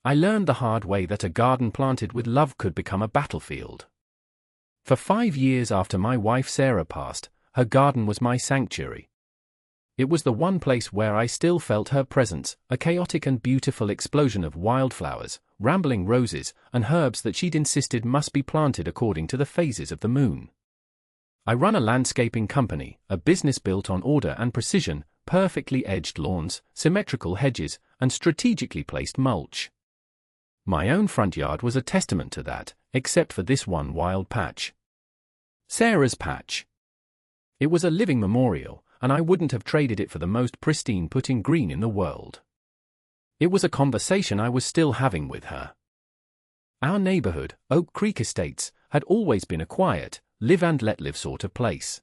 I learned the hard way that a garden planted with love could become a battlefield. For 5 years after my wife Sarah passed, her garden was my sanctuary. It was the one place where I still felt her presence, a chaotic and beautiful explosion of wildflowers, rambling roses, and herbs that she'd insisted must be planted according to the phases of the moon. I run a landscaping company, a business built on order and precision, perfectly edged lawns, symmetrical hedges, and strategically placed mulch. My own front yard was a testament to that, except for this one wild patch. Sarah's patch. It was a living memorial, and I wouldn't have traded it for the most pristine putting green in the world. It was a conversation I was still having with her. Our neighborhood, Oak Creek Estates, had always been a quiet, live and let live sort of place.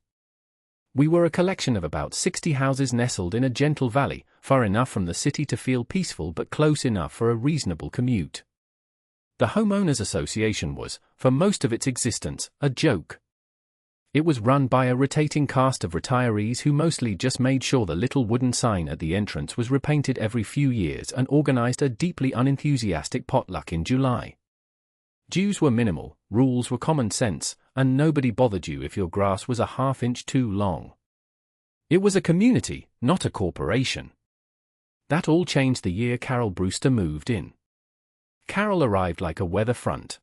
We were a collection of about 60 houses nestled in a gentle valley, far enough from the city to feel peaceful but close enough for a reasonable commute. The Homeowners Association was, for most of its existence, a joke. It was run by a rotating cast of retirees who mostly just made sure the little wooden sign at the entrance was repainted every few years and organized a deeply unenthusiastic potluck in July. Dues were minimal, rules were common sense, and nobody bothered you if your grass was a half-inch too long. It was a community, not a corporation. That all changed the year Carol Brewster moved in. Carol arrived like a weather front.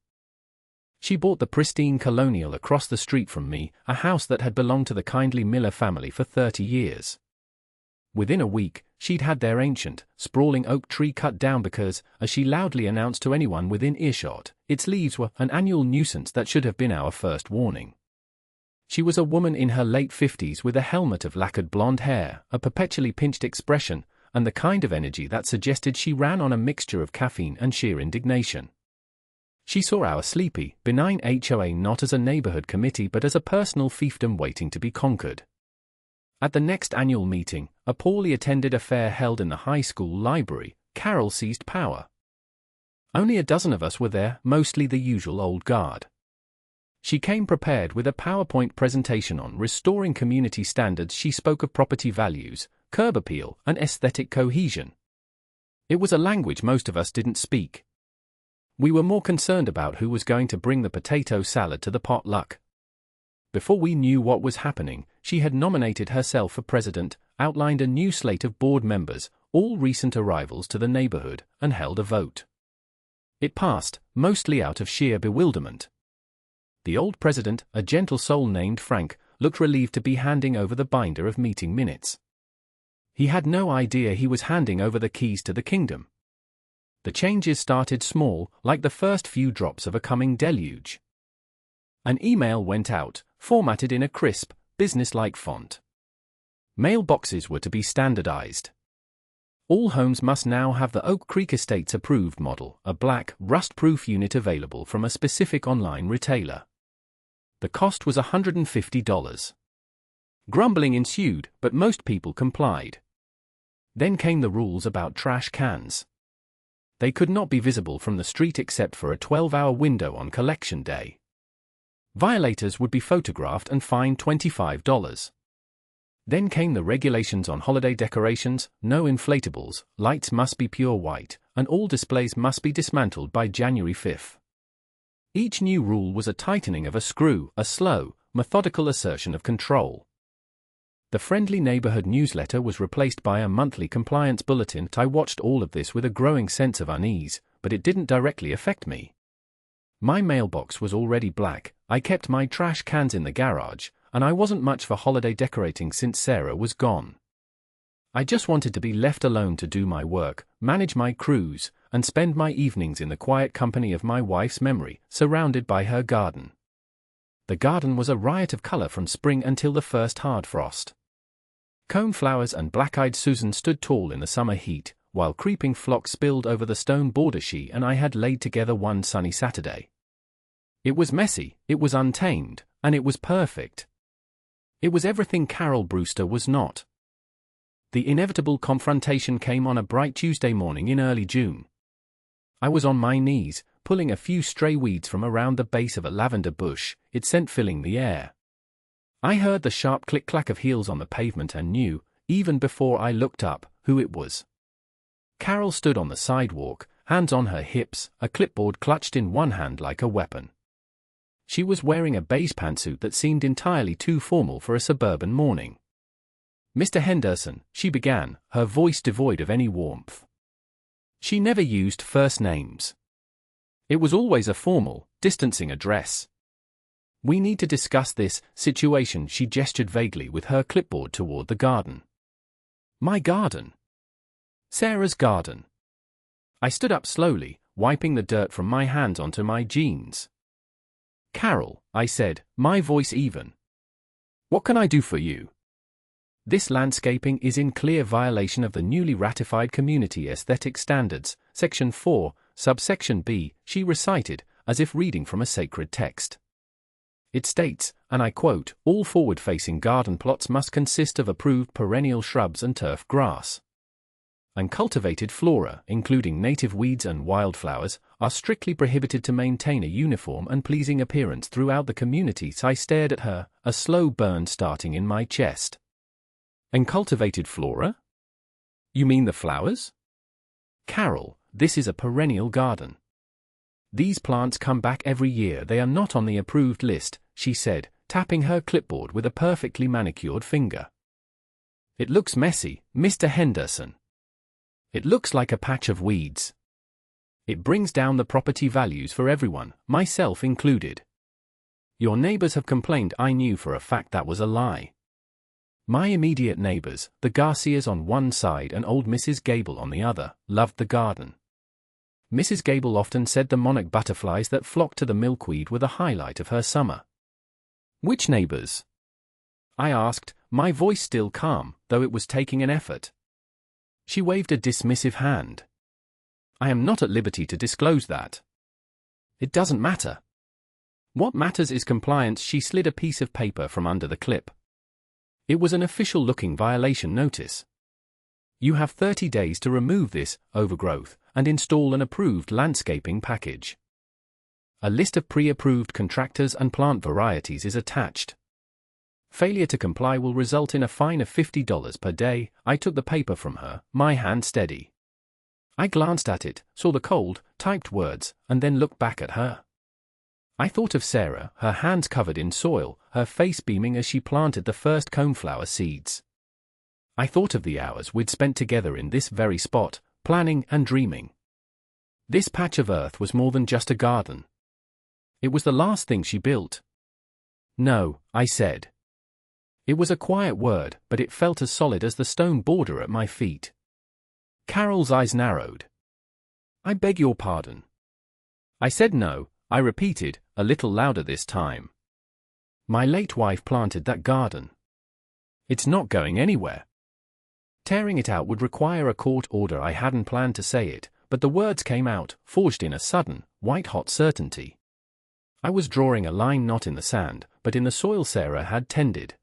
She bought the pristine colonial across the street from me, a house that had belonged to the kindly Miller family for 30 years. Within a week, she'd had their ancient, sprawling oak tree cut down because, as she loudly announced to anyone within earshot, its leaves were an annual nuisance that should have been our first warning. She was a woman in her late 50s with a helmet of lacquered blonde hair, a perpetually pinched expression, and the kind of energy that suggested she ran on a mixture of caffeine and sheer indignation. She saw our sleepy, benign HOA not as a neighborhood committee but as a personal fiefdom waiting to be conquered. At the next annual meeting, a poorly attended affair held in the high school library, Carol seized power. Only a dozen of us were there, mostly the usual old guard. She came prepared with a PowerPoint presentation on restoring community standards. She spoke of property values, curb appeal, and aesthetic cohesion. It was a language most of us didn't speak. We were more concerned about who was going to bring the potato salad to the potluck. Before we knew what was happening, she had nominated herself for president, outlined a new slate of board members, all recent arrivals to the neighborhood, and held a vote. It passed, mostly out of sheer bewilderment. The old president, a gentle soul named Frank, looked relieved to be handing over the binder of meeting minutes. He had no idea he was handing over the keys to the kingdom. The changes started small, like the first few drops of a coming deluge. An email went out, formatted in a crisp, business-like font. Mailboxes were to be standardized. All homes must now have the Oak Creek Estates approved model, a black, rust-proof unit available from a specific online retailer. The cost was $150. Grumbling ensued, but most people complied. Then came the rules about trash cans. They could not be visible from the street except for a 12-hour window on collection day. Violators would be photographed and fined $25. Then came the regulations on holiday decorations: no inflatables, lights must be pure white, and all displays must be dismantled by January 5th. Each new rule was a tightening of a screw, a slow, methodical assertion of control. The friendly neighborhood newsletter was replaced by a monthly compliance bulletin. I watched all of this with a growing sense of unease, but it didn't directly affect me. My mailbox was already black, I kept my trash cans in the garage, and I wasn't much for holiday decorating since Sarah was gone. I just wanted to be left alone to do my work, manage my crews, and spend my evenings in the quiet company of my wife's memory, surrounded by her garden. The garden was a riot of color from spring until the first hard frost. Coneflowers and black-eyed Susan stood tall in the summer heat, while creeping phlox spilled over the stone border she and I had laid together one sunny Saturday. It was messy, it was untamed, and it was perfect. It was everything Carol Brewster was not. The inevitable confrontation came on a bright Tuesday morning in early June. I was on my knees, pulling a few stray weeds from around the base of a lavender bush, its scent filling the air. I heard the sharp click-clack of heels on the pavement and knew, even before I looked up, who it was. Carol stood on the sidewalk, hands on her hips, a clipboard clutched in one hand like a weapon. She was wearing a beige pantsuit that seemed entirely too formal for a suburban morning. "Mr. Henderson," she began, her voice devoid of any warmth. She never used first names. It was always a formal, distancing address. "We need to discuss this situation," she gestured vaguely with her clipboard toward the garden. "My garden?" "Sarah's garden." I stood up slowly, wiping the dirt from my hands onto my jeans. "Carol," I said, my voice even. "What can I do for you?" "This landscaping is in clear violation of the newly ratified Community Aesthetic Standards, Section 4, Subsection B," she recited, as if reading from a sacred text. "It states, and I quote, all forward-facing garden plots must consist of approved perennial shrubs and turf grass. And cultivated flora, including native weeds and wildflowers, are strictly prohibited to maintain a uniform and pleasing appearance throughout the community." I stared at her, a slow burn starting in my chest. "And cultivated flora? You mean the flowers?" "Carol, this is a perennial garden. These plants come back every year. They are not on the approved list," she said, tapping her clipboard with a perfectly manicured finger. "It looks messy, Mr. Henderson. It looks like a patch of weeds. It brings down the property values for everyone, myself included. Your neighbors have complained." I knew for a fact that was a lie. My immediate neighbors, the Garcias on one side and old Mrs. Gable on the other, loved the garden. Mrs. Gable often said the monarch butterflies that flocked to the milkweed were the highlight of her summer. "Which neighbors?" I asked, my voice still calm, though it was taking an effort. She waved a dismissive hand. "I am not at liberty to disclose that." "It doesn't matter. What matters is compliance." She slid a piece of paper from under the clip. It was an official-looking violation notice. "You have 30 days to remove this overgrowth and install an approved landscaping package. A list of pre-approved contractors and plant varieties is attached. Failure to comply will result in a fine of $50 per day." I took the paper from her, my hand steady. I glanced at it, saw the cold, typed words, and then looked back at her. I thought of Sarah, her hands covered in soil, her face beaming as she planted the first coneflower seeds. I thought of the hours we'd spent together in this very spot, planning and dreaming. This patch of earth was more than just a garden. It was the last thing she built. "No," I said. It was a quiet word, but it felt as solid as the stone border at my feet. Carol's eyes narrowed. "I beg your pardon." I said no, I repeated, a little louder this time. "My late wife planted that garden. It's not going anywhere." Tearing it out would require a court order. I hadn't planned to say it, but the words came out, forged in a sudden, white-hot certainty. I was drawing a line not in the sand, but in the soil Sarah had tended.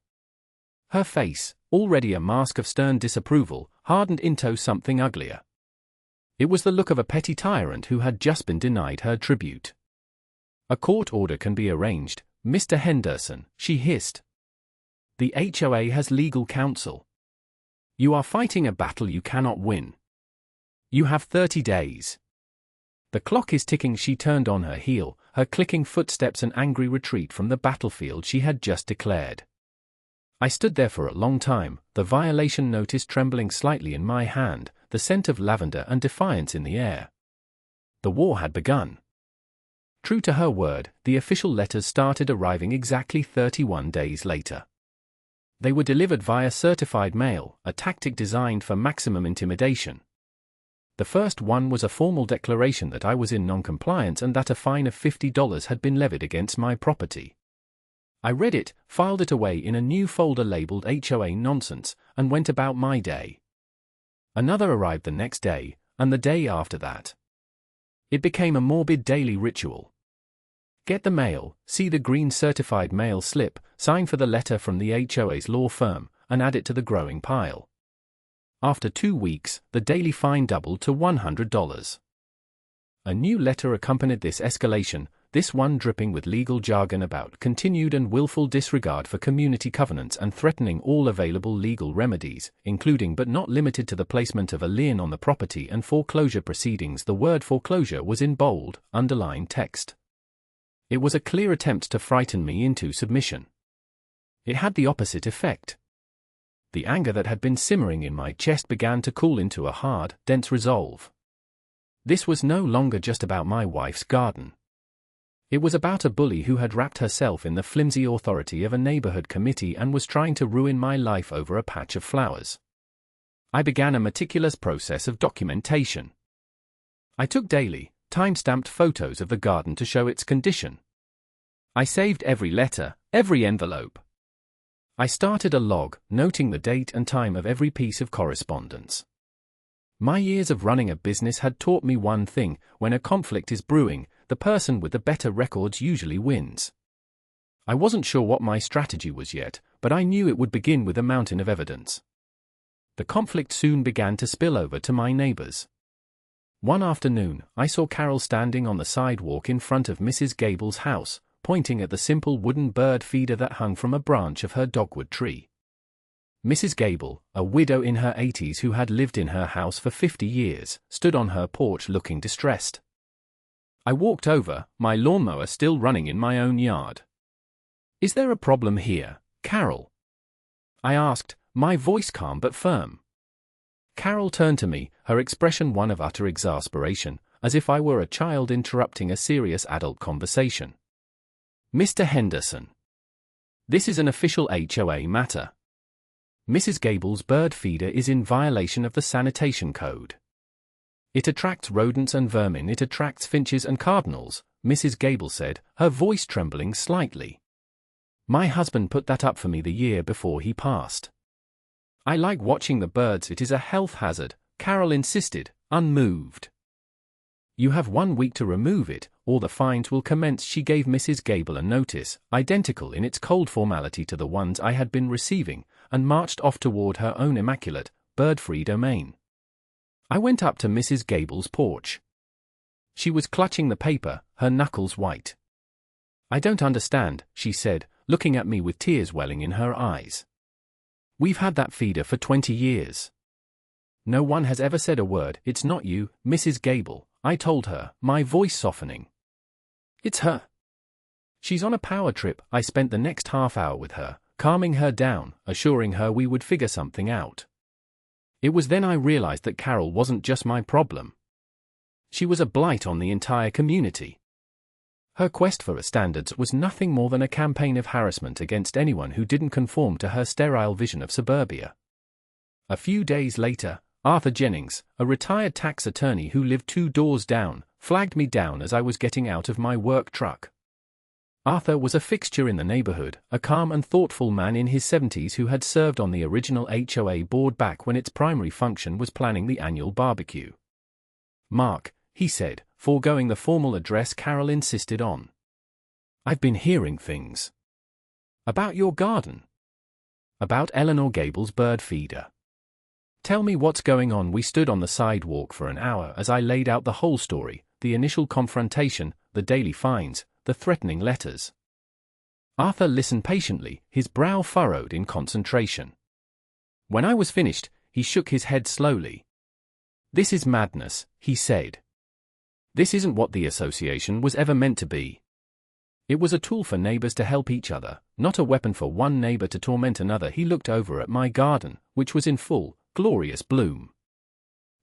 Her face, already a mask of stern disapproval, hardened into something uglier. It was the look of a petty tyrant who had just been denied her tribute. "A court order can be arranged, Mr. Henderson," she hissed. "The HOA has legal counsel. You are fighting a battle you cannot win. You have 30 days. The clock is ticking." She turned on her heel, her clicking footsteps an angry retreat from the battlefield she had just declared. I stood there for a long time, the violation notice trembling slightly in my hand, the scent of lavender and defiance in the air. The war had begun. True to her word, the official letters started arriving exactly 31 days later. They were delivered via certified mail, a tactic designed for maximum intimidation. The first one was a formal declaration that I was in non-compliance and that a fine of $50 had been levied against my property. I read it, filed it away in a new folder labeled HOA nonsense, and went about my day. Another arrived the next day, and the day after that. It became a morbid daily ritual. Get the mail, see the green certified mail slip, sign for the letter from the HOA's law firm, and add it to the growing pile. After 2 weeks, the daily fine doubled to $100. A new letter accompanied this escalation, this one dripping with legal jargon about continued and willful disregard for community covenants and threatening all available legal remedies, including but not limited to the placement of a lien on the property and foreclosure proceedings. The word foreclosure was in bold, underlined text. It was a clear attempt to frighten me into submission. It had the opposite effect. The anger that had been simmering in my chest began to cool into a hard, dense resolve. This was no longer just about my wife's garden. It was about a bully who had wrapped herself in the flimsy authority of a neighborhood committee and was trying to ruin my life over a patch of flowers. I began a meticulous process of documentation. I took daily, time-stamped photos of the garden to show its condition. I saved every letter, every envelope. I started a log, noting the date and time of every piece of correspondence. My years of running a business had taught me one thing: when a conflict is brewing, the person with the better records usually wins. I wasn't sure what my strategy was yet, but I knew it would begin with a mountain of evidence. The conflict soon began to spill over to my neighbors. One afternoon, I saw Carol standing on the sidewalk in front of Mrs. Gable's house, pointing at the simple wooden bird feeder that hung from a branch of her dogwood tree. Mrs. Gable, a widow in her 80s who had lived in her house for 50 years, stood on her porch looking distressed. I walked over, my lawnmower still running in my own yard. "Is there a problem here, Carol?" I asked, my voice calm but firm. Carol turned to me, her expression one of utter exasperation, as if I were a child interrupting a serious adult conversation. "Mr. Henderson, this is an official HOA matter. Mrs. Gable's bird feeder is in violation of the sanitation code. It attracts rodents and vermin. It attracts finches and cardinals," Mrs. Gable said, her voice trembling slightly. "My husband put that up for me the year before he passed. I like watching the birds. It is a health hazard," Carol insisted, unmoved. "You have 1 week to remove it, or the fines will commence." She gave Mrs. Gable a notice, identical in its cold formality to the ones I had been receiving, and marched off toward her own immaculate, bird-free domain. I went up to Mrs. Gable's porch. She was clutching the paper, her knuckles white. "I don't understand," she said, looking at me with tears welling in her eyes. "We've had that feeder for 20 years. No one has ever said a word." "It's not you, Mrs. Gable," I told her, my voice softening. "It's her. She's on a power trip." I spent the next half hour with her, calming her down, assuring her we would figure something out. It was then I realized that Carol wasn't just my problem. She was a blight on the entire community. Her quest for standards was nothing more than a campaign of harassment against anyone who didn't conform to her sterile vision of suburbia. A few days later, Arthur Jennings, a retired tax attorney who lived 2 doors down, flagged me down as I was getting out of my work truck. Arthur was a fixture in the neighborhood, a calm and thoughtful man in his 70s who had served on the original HOA board back when its primary function was planning the annual barbecue. "Mark," he said, foregoing the formal address Carol insisted on, "I've been hearing things. About your garden. About Eleanor Gable's bird feeder. Tell me what's going on." We stood on the sidewalk for an hour as I laid out the whole story, the initial confrontation, the daily fines, the threatening letters. Arthur listened patiently, his brow furrowed in concentration. When I was finished, he shook his head slowly. "This is madness," he said. "This isn't what the association was ever meant to be. It was a tool for neighbors to help each other, not a weapon for one neighbor to torment another." He looked over at my garden, which was in full, glorious bloom.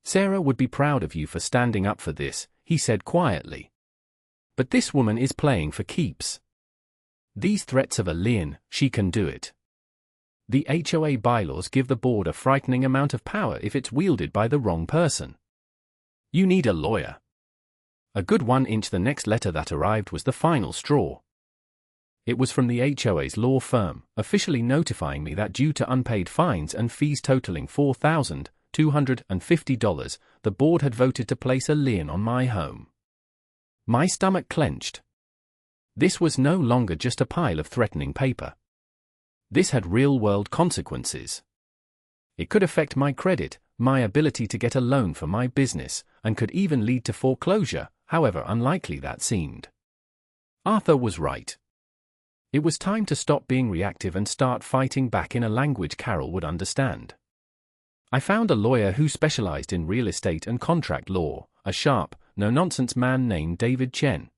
"Sarah would be proud of you for standing up for this," he said quietly. "But this woman is playing for keeps. These threats of a lien, she can do it. The HOA bylaws give the board a frightening amount of power if it's wielded by the wrong person. You need a lawyer." A good 1 inch. The next letter that arrived was the final straw. It was from the HOA's law firm, officially notifying me that due to unpaid fines and fees totaling $4,250, the board had voted to place a lien on my home. My stomach clenched. This was no longer just a pile of threatening paper. This had real-world consequences. It could affect my credit, my ability to get a loan for my business, and could even lead to foreclosure, however unlikely that seemed. Arthur was right. It was time to stop being reactive and start fighting back in a language Carol would understand. I found a lawyer who specialized in real estate and contract law, a sharp, no-nonsense man named David Chen.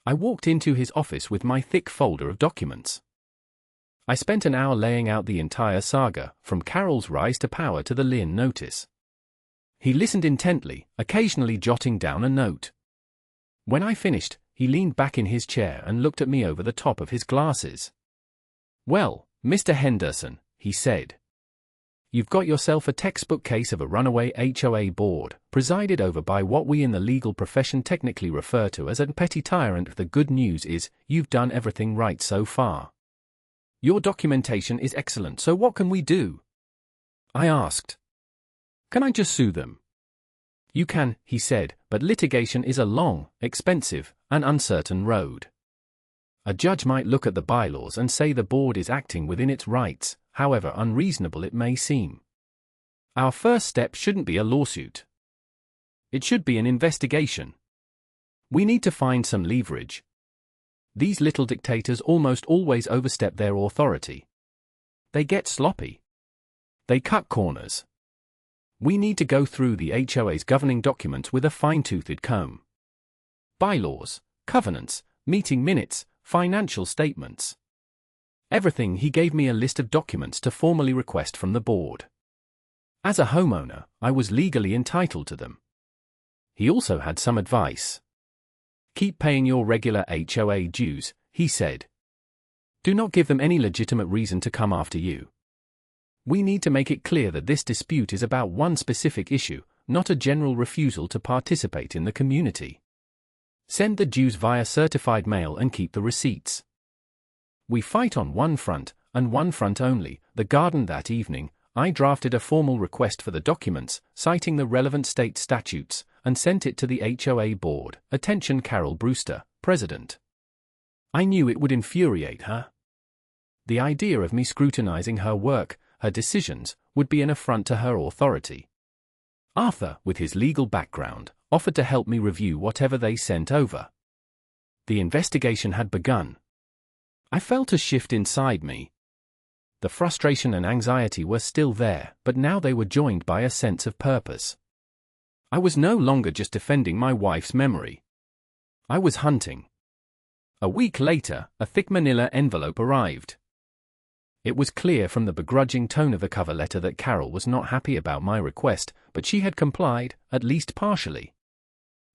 I walked into his office with my thick folder of documents. I spent an hour laying out the entire saga, from Carol's rise to power to the Lynn notice. He listened intently, occasionally jotting down a note. When I finished, he leaned back in his chair and looked at me over the top of his glasses. "Well, Mr. Henderson," he said, "you've got yourself a textbook case of a runaway HOA board, presided over by what we in the legal profession technically refer to as a petty tyrant. The good news is, you've done everything right so far. Your documentation is excellent, so what can we do?" I asked. "Can I just sue them?" "You can," he said, "but litigation is a long, expensive, and uncertain road. A judge might look at the bylaws and say the board is acting within its rights, however unreasonable it may seem. Our first step shouldn't be a lawsuit. It should be an investigation. We need to find some leverage. These little dictators almost always overstep their authority. They get sloppy. They cut corners. We need to go through the HOA's governing documents with a fine-toothed comb. Bylaws, covenants, meeting minutes, financial statements. Everything." He gave me a list of documents to formally request from the board. As a homeowner, I was legally entitled to them. He also had some advice. "Keep paying your regular HOA dues," he said. "Do not give them any legitimate reason to come after you. We need to make it clear that this dispute is about one specific issue, not a general refusal to participate in the community. Send the dues via certified mail and keep the receipts. We fight on one front, and one front only, the garden." That evening, I drafted a formal request for the documents, citing the relevant state statutes, and sent it to the HOA board. Attention Carol Brewster, President. I knew it would infuriate her. The idea of me scrutinizing her work, her decisions, would be an affront to her authority. Arthur, with his legal background, offered to help me review whatever they sent over. The investigation had begun. I felt a shift inside me. The frustration and anxiety were still there, but now they were joined by a sense of purpose. I was no longer just defending my wife's memory. I was hunting. A week later, a thick manila envelope arrived. It was clear from the begrudging tone of the cover letter that Carol was not happy about my request, but she had complied, at least partially.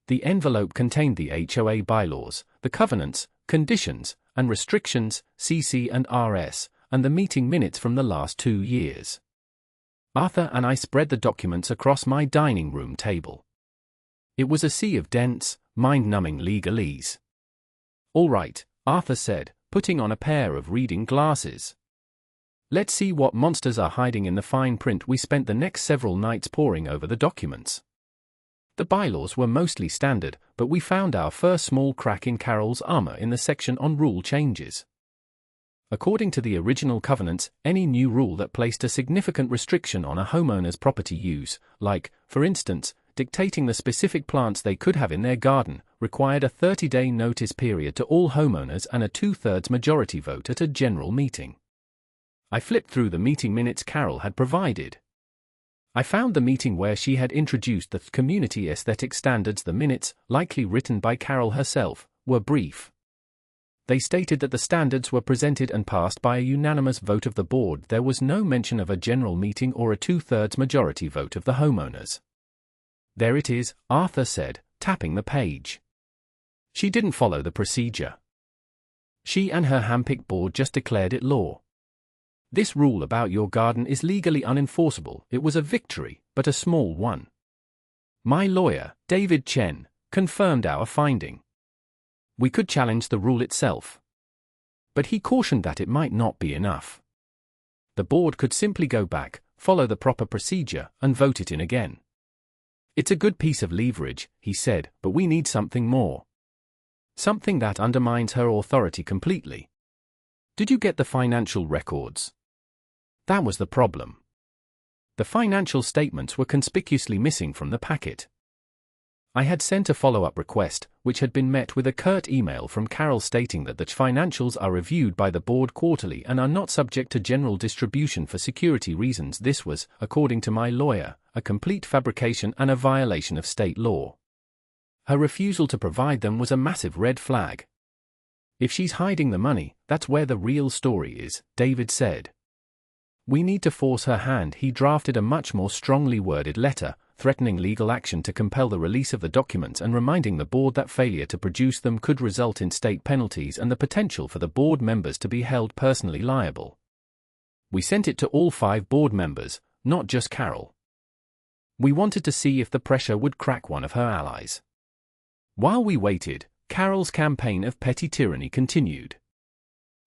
The envelope contained the HOA bylaws, the covenants, conditions, and restrictions, CC and RS, and the meeting minutes from the last 2 years. Arthur and I spread the documents across my dining room table. It was a sea of dense, mind-numbing legalese. "All right," Arthur said, putting on a pair of reading glasses. "Let's see what monsters are hiding in the fine print." We spent the next several nights poring over the documents. The bylaws were mostly standard, but we found our first small crack in Carol's armor in the section on rule changes. According to the original covenants, any new rule that placed a significant restriction on a homeowner's property use, like, for instance, dictating the specific plants they could have in their garden, required a 30-day notice period to all homeowners and a 2/3 majority vote at a general meeting. I flipped through the meeting minutes Carol had provided. I found the meeting where she had introduced the community aesthetic standards. The minutes, likely written by Carol herself, were brief. They stated that the standards were presented and passed by a unanimous vote of the board. There was no mention of a general meeting or a 2/3 majority vote of the homeowners. "There it is," Arthur said, tapping the page. She didn't follow the procedure. She and her handpicked board just declared it law. "This rule about your garden is legally unenforceable." It was a victory, but a small one. My lawyer, David Chen, confirmed our finding. We could challenge the rule itself. But he cautioned that it might not be enough. The board could simply go back, follow the proper procedure, and vote it in again. "It's a good piece of leverage," he said, "but we need something more. Something that undermines her authority completely." "Did you get the financial records?" That was the problem. The financial statements were conspicuously missing from the packet. I had sent a follow-up request, which had been met with a curt email from Carol stating that the financials are reviewed by the board quarterly and are not subject to general distribution for security reasons. This was, according to my lawyer, a complete fabrication and a violation of state law. Her refusal to provide them was a massive red flag. If she's hiding the money, that's where the real story is, David said. We need to force her hand. He drafted a much more strongly worded letter, threatening legal action to compel the release of the documents and reminding the board that failure to produce them could result in state penalties and the potential for the board members to be held personally liable. We sent it to all 5 board members, not just Carol. We wanted to see if the pressure would crack one of her allies. While we waited, Carol's campaign of petty tyranny continued.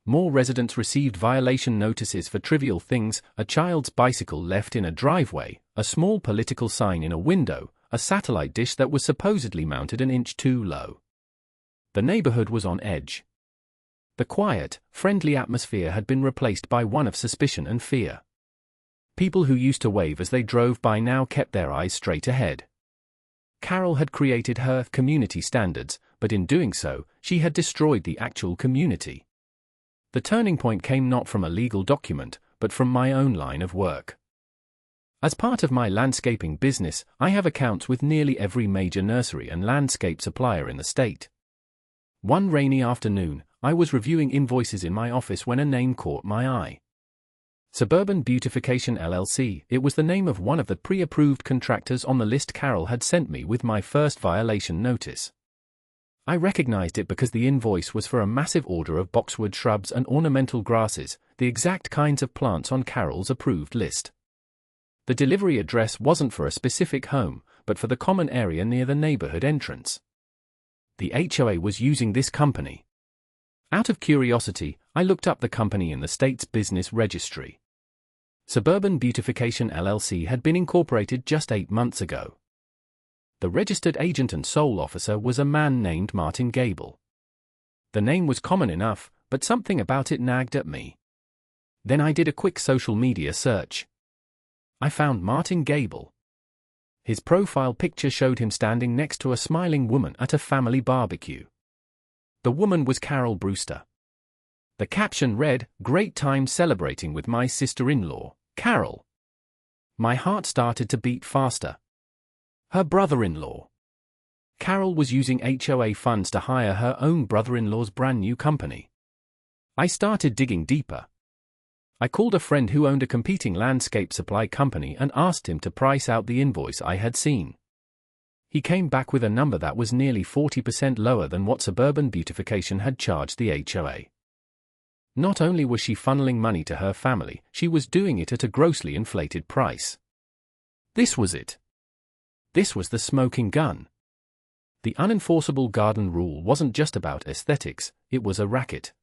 More residents received violation notices for trivial things: a child's bicycle left in a driveway, a small political sign in a window, a satellite dish that was supposedly mounted an inch too low. The neighborhood was on edge. The quiet, friendly atmosphere had been replaced by one of suspicion and fear. People who used to wave as they drove by now kept their eyes straight ahead. Carol had created her community standards, but in doing so, she had destroyed the actual community. The turning point came not from a legal document, but from my own line of work. As part of my landscaping business, I have accounts with nearly every major nursery and landscape supplier in the state. One rainy afternoon, I was reviewing invoices in my office when a name caught my eye. Suburban Beautification LLC. It was the name of one of the pre-approved contractors on the list Carol had sent me with my first violation notice. I recognized it because the invoice was for a massive order of boxwood shrubs and ornamental grasses, the exact kinds of plants on Carol's approved list. The delivery address wasn't for a specific home, but for the common area near the neighborhood entrance. The HOA was using this company. Out of curiosity, I looked up the company in the state's business registry. Suburban Beautification LLC had been incorporated just 8 months ago. The registered agent and sole officer was a man named Martin Gable. The name was common enough, but something about it nagged at me. Then I did a quick social media search. I found Martin Gable. His profile picture showed him standing next to a smiling woman at a family barbecue. The woman was Carol Brewster. The caption read, "Great time celebrating with my sister-in-law, Carol." My heart started to beat faster. Her brother-in-law. Carol was using HOA funds to hire her own brother-in-law's brand new company. I started digging deeper. I called a friend who owned a competing landscape supply company and asked him to price out the invoice I had seen. He came back with a number that was nearly 40% lower than what Suburban Beautification had charged the HOA. Not only was she funneling money to her family, she was doing it at a grossly inflated price. This was it. This was the smoking gun. The unenforceable garden rule wasn't just about aesthetics, it was a racket.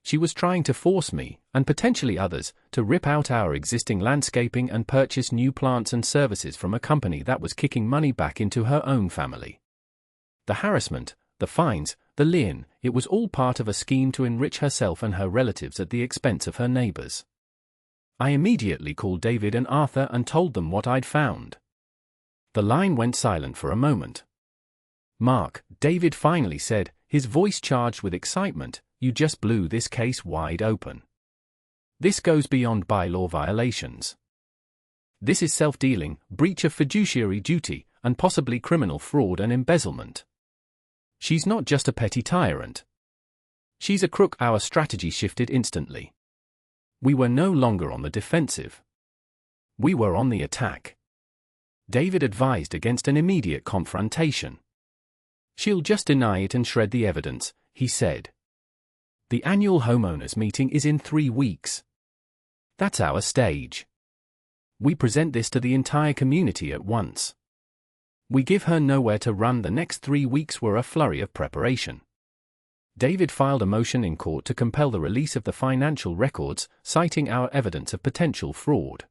She was trying to force me, and potentially others, to rip out our existing landscaping and purchase new plants and services from a company that was kicking money back into her own family. The harassment, the fines, the lien, it was all part of a scheme to enrich herself and her relatives at the expense of her neighbors. I immediately called David and Arthur and told them what I'd found. The line went silent for a moment. "Mark," David finally said, his voice charged with excitement, "you just blew this case wide open. This goes beyond bylaw violations. This is self-dealing, breach of fiduciary duty, and possibly criminal fraud and embezzlement. She's not just a petty tyrant. She's a crook." Our strategy shifted instantly. We were no longer on the defensive. We were on the attack. David advised against an immediate confrontation. "She'll just deny it and shred the evidence," he said. "The annual homeowners meeting is in 3 weeks. That's our stage. We present this to the entire community at once. We give her nowhere to run. The next 3 weeks were a flurry of preparation." David filed a motion in court to compel the release of the financial records, citing our evidence of potential fraud.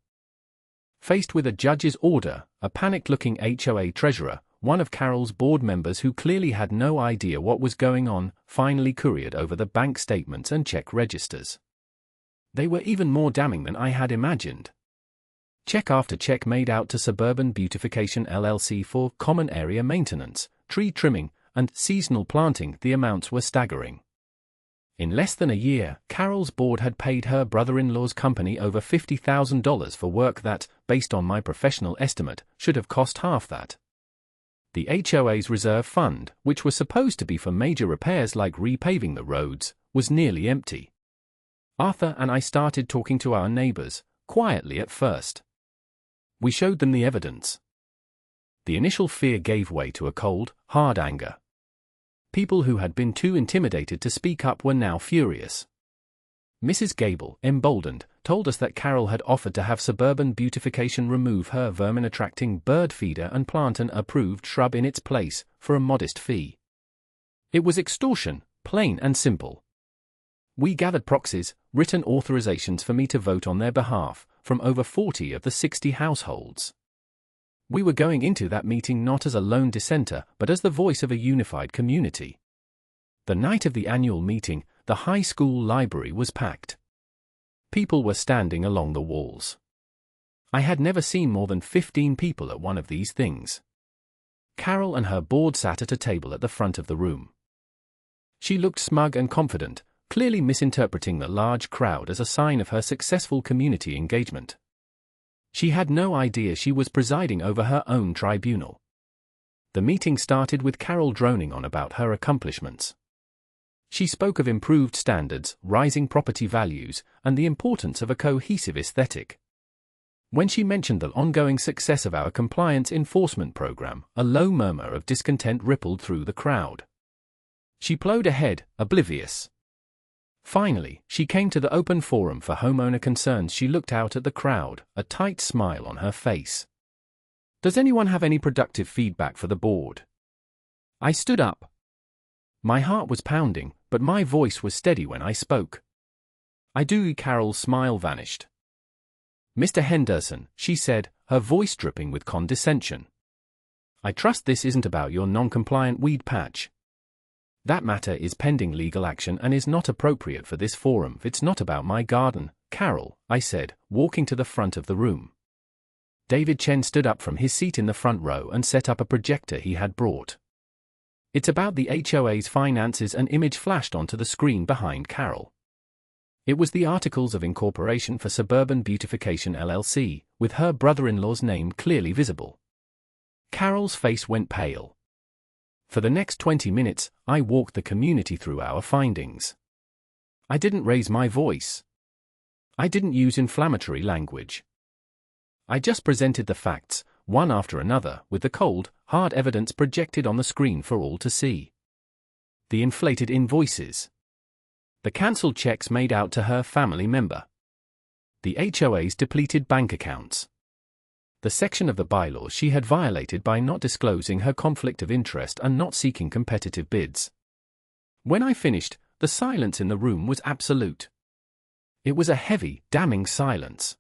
Faced with a judge's order, a panicked-looking HOA treasurer, one of Carol's board members who clearly had no idea what was going on, finally couriered over the bank statements and check registers. They were even more damning than I had imagined. Check after check made out to Suburban Beautification LLC for common area maintenance, tree trimming, and seasonal planting. The amounts were staggering. In less than a year, Carol's board had paid her brother-in-law's company over $50,000 for work that, based on my professional estimate, should have cost half that. The HOA's reserve fund, which was supposed to be for major repairs like repaving the roads, was nearly empty. Arthur and I started talking to our neighbors, quietly at first. We showed them the evidence. The initial fear gave way to a cold, hard anger. People who had been too intimidated to speak up were now furious. Mrs. Gable, emboldened, told us that Carol had offered to have Suburban Beautification remove her vermin-attracting bird feeder and plant an approved shrub in its place, for a modest fee. It was extortion, plain and simple. We gathered proxies, written authorizations for me to vote on their behalf, from over 40 of the 60 households. We were going into that meeting not as a lone dissenter, but as the voice of a unified community. The night of the annual meeting, the high school library was packed. People were standing along the walls. I had never seen more than 15 people at one of these things. Carol and her board sat at a table at the front of the room. She looked smug and confident, clearly misinterpreting the large crowd as a sign of her successful community engagement. She had no idea she was presiding over her own tribunal. The meeting started with Carol droning on about her accomplishments. She spoke of improved standards, rising property values, and the importance of a cohesive aesthetic. When she mentioned the ongoing success of our compliance enforcement program, a low murmur of discontent rippled through the crowd. She plowed ahead, oblivious. Finally, she came to the open forum for homeowner concerns. She looked out at the crowd, a tight smile on her face. "Does anyone have any productive feedback for the board?" I stood up. My heart was pounding, but my voice was steady when I spoke. "I do." Carol's smile vanished. "Mr. Henderson," she said, her voice dripping with condescension. "I trust this isn't about your non-compliant weed patch. That matter is pending legal action and is not appropriate for this forum. It's not about my garden, Carol," I said, walking to the front of the room. David Chen stood up from his seat in the front row and set up a projector he had brought. "It's about the HOA's finances." An image flashed onto the screen behind Carol. It was the Articles of Incorporation for Suburban Beautification LLC, with her brother-in-law's name clearly visible. Carol's face went pale. For the next 20 minutes, I walked the community through our findings. I didn't raise my voice. I didn't use inflammatory language. I just presented the facts, one after another, with the cold, hard evidence projected on the screen for all to see. The inflated invoices. The cancelled checks made out to her family member. The HOA's depleted bank accounts. The section of the bylaws she had violated by not disclosing her conflict of interest and not seeking competitive bids. When I finished, the silence in the room was absolute. It was a heavy, damning silence.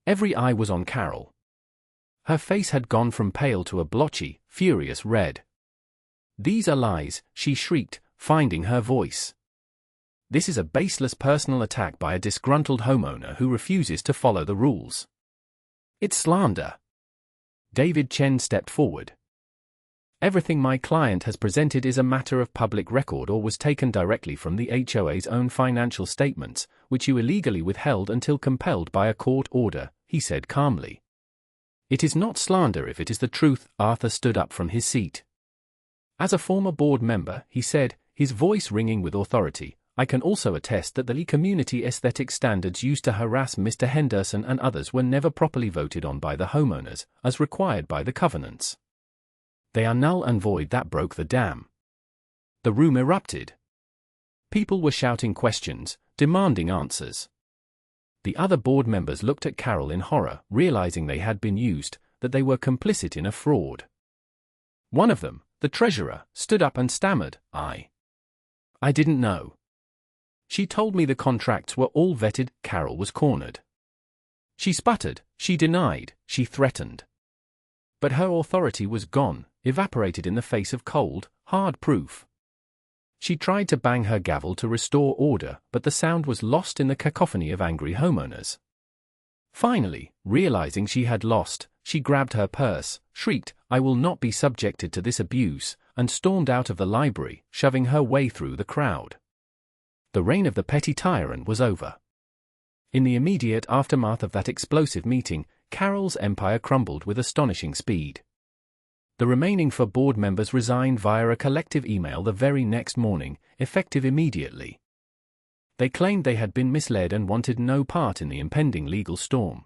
Every eye was on Carol. Her face had gone from pale to a blotchy, furious red. "These are lies," she shrieked, finding her voice. "This is a baseless personal attack by a disgruntled homeowner who refuses to follow the rules. It's slander." David Chen stepped forward. "Everything my client has presented is a matter of public record or was taken directly from the HOA's own financial statements, which you illegally withheld until compelled by a court order," he said calmly. "It is not slander if it is the truth." Arthur stood up from his seat. "As a former board member," he said, his voice ringing with authority, "I can also attest that the community aesthetic standards used to harass Mr. Henderson and others were never properly voted on by the homeowners, as required by the covenants. They are null and void." That broke the dam. The room erupted. People were shouting questions, demanding answers. The other board members looked at Carol in horror, realizing they had been used, that they were complicit in a fraud. One of them, the treasurer, stood up and stammered, I didn't know. She told me the contracts were all vetted." Carol was cornered. She sputtered, she denied, she threatened. But her authority was gone, evaporated in the face of cold, hard proof. She tried to bang her gavel to restore order, but the sound was lost in the cacophony of angry homeowners. Finally, realizing she had lost, she grabbed her purse, shrieked, "I will not be subjected to this abuse," and stormed out of the library, shoving her way through the crowd. The reign of the petty tyrant was over. In the immediate aftermath of that explosive meeting, Carol's empire crumbled with astonishing speed. The remaining 4 board members resigned via a collective email the very next morning, effective immediately. They claimed they had been misled and wanted no part in the impending legal storm.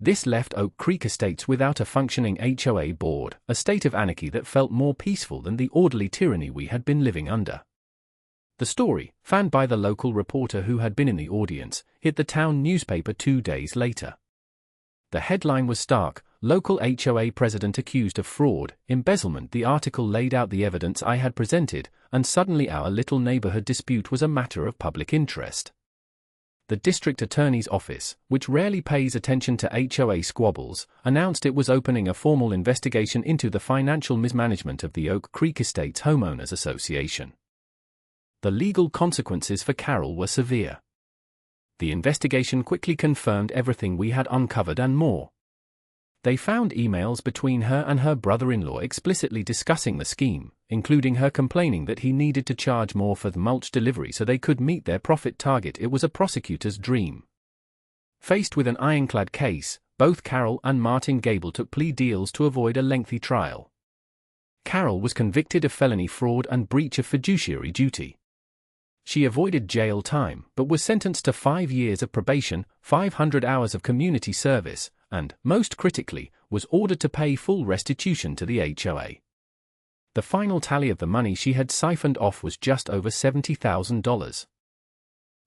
This left Oak Creek Estates without a functioning HOA board, a state of anarchy that felt more peaceful than the orderly tyranny we had been living under. The story, fanned by the local reporter who had been in the audience, hit the town newspaper 2 days later. The headline was stark: "Local HOA president accused of fraud, embezzlement." The article laid out the evidence I had presented, and suddenly our little neighborhood dispute was a matter of public interest. The district attorney's office, which rarely pays attention to HOA squabbles, announced it was opening a formal investigation into the financial mismanagement of the Oak Creek Estates Homeowners Association. The legal consequences for Carol were severe. The investigation quickly confirmed everything we had uncovered and more. They found emails between her and her brother-in-law explicitly discussing the scheme, including her complaining that he needed to charge more for the mulch delivery so they could meet their profit target. It was a prosecutor's dream. Faced with an ironclad case, both Carol and Martin Gable took plea deals to avoid a lengthy trial. Carol was convicted of felony fraud and breach of fiduciary duty. She avoided jail time, but was sentenced to 5 years of probation, 500 hours of community service, and, most critically, was ordered to pay full restitution to the HOA. The final tally of the money she had siphoned off was just over $70,000.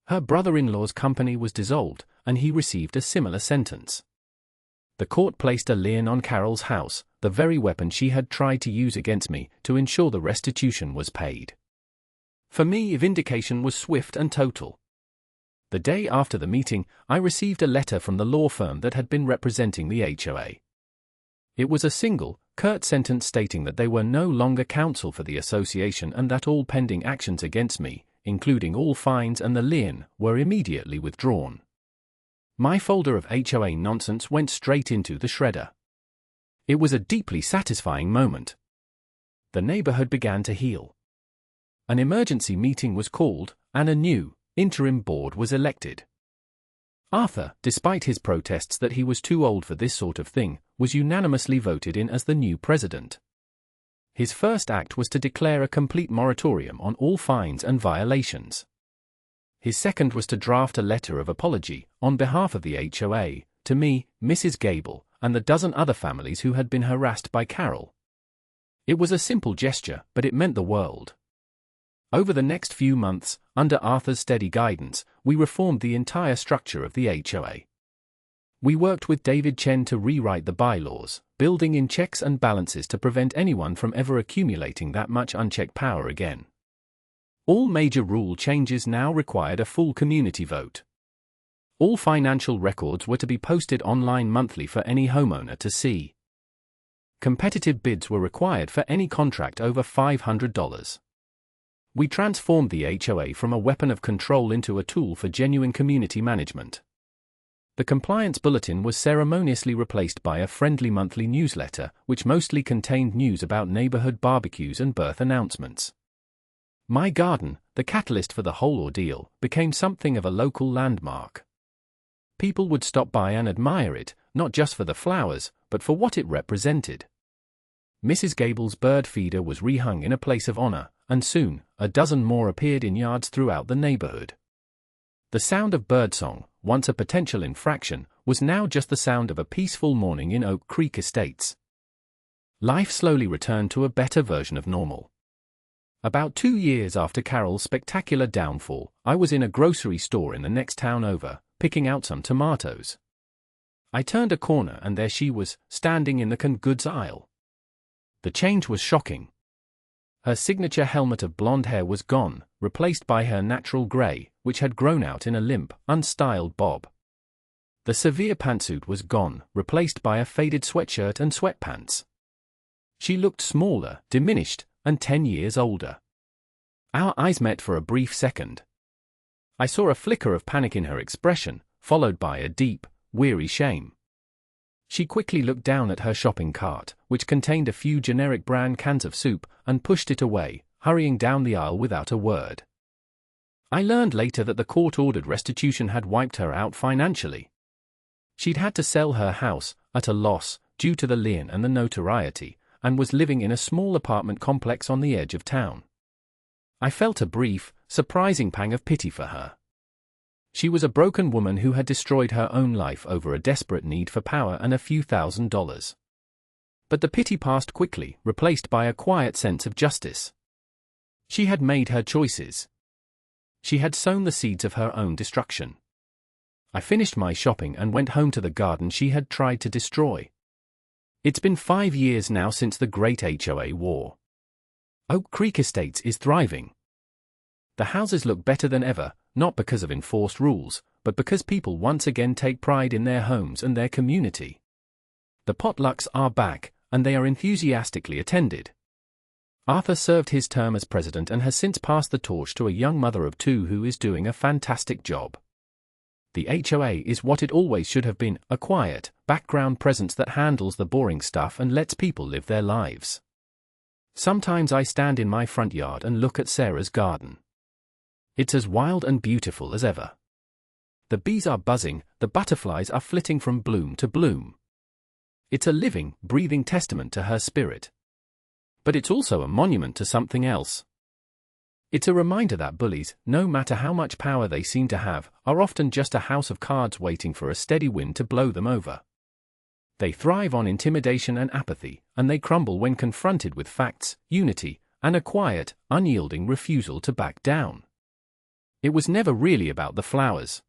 Her brother-in-law's company was dissolved, and he received a similar sentence. The court placed a lien on Carol's house, the very weapon she had tried to use against me, to ensure the restitution was paid. For me, vindication was swift and total. The day after the meeting, I received a letter from the law firm that had been representing the HOA. It was a single, curt sentence stating that they were no longer counsel for the association and that all pending actions against me, including all fines and the lien, were immediately withdrawn. My folder of HOA nonsense went straight into the shredder. It was a deeply satisfying moment. The neighborhood began to heal. An emergency meeting was called, and a new, interim board was elected. Arthur, despite his protests that he was too old for this sort of thing, was unanimously voted in as the new president. His first act was to declare a complete moratorium on all fines and violations. His second was to draft a letter of apology, on behalf of the HOA, to me, Mrs. Gable, and the dozen other families who had been harassed by Carol. It was a simple gesture, but it meant the world. Over the next few months, under Arthur's steady guidance, we reformed the entire structure of the HOA. We worked with David Chen to rewrite the bylaws, building in checks and balances to prevent anyone from ever accumulating that much unchecked power again. All major rule changes now required a full community vote. All financial records were to be posted online monthly for any homeowner to see. Competitive bids were required for any contract over $500. We transformed the HOA from a weapon of control into a tool for genuine community management. The compliance bulletin was ceremoniously replaced by a friendly monthly newsletter, which mostly contained news about neighborhood barbecues and birth announcements. My garden, the catalyst for the whole ordeal, became something of a local landmark. People would stop by and admire it, not just for the flowers, but for what it represented. Mrs. Gable's bird feeder was rehung in a place of honor, and soon, a dozen more appeared in yards throughout the neighborhood. The sound of birdsong, once a potential infraction, was now just the sound of a peaceful morning in Oak Creek Estates. Life slowly returned to a better version of normal. About 2 years after Carol's spectacular downfall, I was in a grocery store in the next town over, picking out some tomatoes. I turned a corner and there she was, standing in the canned goods aisle. The change was shocking. Her signature helmet of blonde hair was gone, replaced by her natural gray, which had grown out in a limp, unstyled bob. The severe pantsuit was gone, replaced by a faded sweatshirt and sweatpants. She looked smaller, diminished, and 10 years older. Our eyes met for a brief second. I saw a flicker of panic in her expression, followed by a deep, weary shame. She quickly looked down at her shopping cart, which contained a few generic brand cans of soup, and pushed it away, hurrying down the aisle without a word. I learned later that the court-ordered restitution had wiped her out financially. She'd had to sell her house, at a loss, due to the lien and the notoriety, and was living in a small apartment complex on the edge of town. I felt a brief, surprising pang of pity for her. She was a broken woman who had destroyed her own life over a desperate need for power and a few $1,000s. But the pity passed quickly, replaced by a quiet sense of justice. She had made her choices. She had sown the seeds of her own destruction. I finished my shopping and went home to the garden she had tried to destroy. It's been 5 years now since the Great HOA War. Oak Creek Estates is thriving. The houses look better than ever, not because of enforced rules, but because people once again take pride in their homes and their community. The potlucks are back, and they are enthusiastically attended. Arthur served his term as president and has since passed the torch to a young mother of 2 who is doing a fantastic job. The HOA is what it always should have been, a quiet, background presence that handles the boring stuff and lets people live their lives. Sometimes I stand in my front yard and look at Sarah's garden. It's as wild and beautiful as ever. The bees are buzzing, the butterflies are flitting from bloom to bloom. It's a living, breathing testament to her spirit. But it's also a monument to something else. It's a reminder that bullies, no matter how much power they seem to have, are often just a house of cards waiting for a steady wind to blow them over. They thrive on intimidation and apathy, and they crumble when confronted with facts, unity, and a quiet, unyielding refusal to back down. It was never really about the flowers.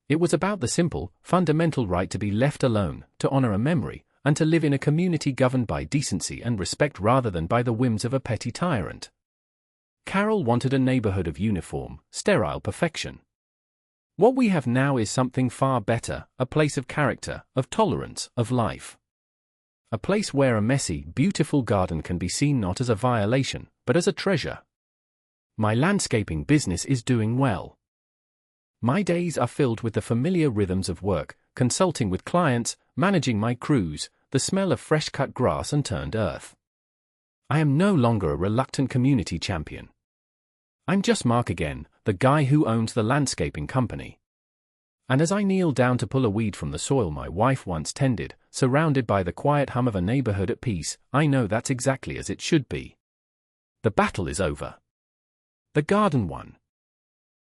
It was about the simple, fundamental right to be left alone, to honor a memory, and to live in a community governed by decency and respect rather than by the whims of a petty tyrant. Carol wanted a neighborhood of uniform, sterile perfection. What we have now is something far better, a place of character, of tolerance, of life. A place where a messy, beautiful garden can be seen not as a violation, but as a treasure. My landscaping business is doing well. My days are filled with the familiar rhythms of work, consulting with clients, managing my crews, the smell of fresh-cut grass and turned earth. I am no longer a reluctant community champion. I'm just Mark again, the guy who owns the landscaping company. And as I kneel down to pull a weed from the soil my wife once tended, surrounded by the quiet hum of a neighborhood at peace, I know that's exactly as it should be. The battle is over. The garden won.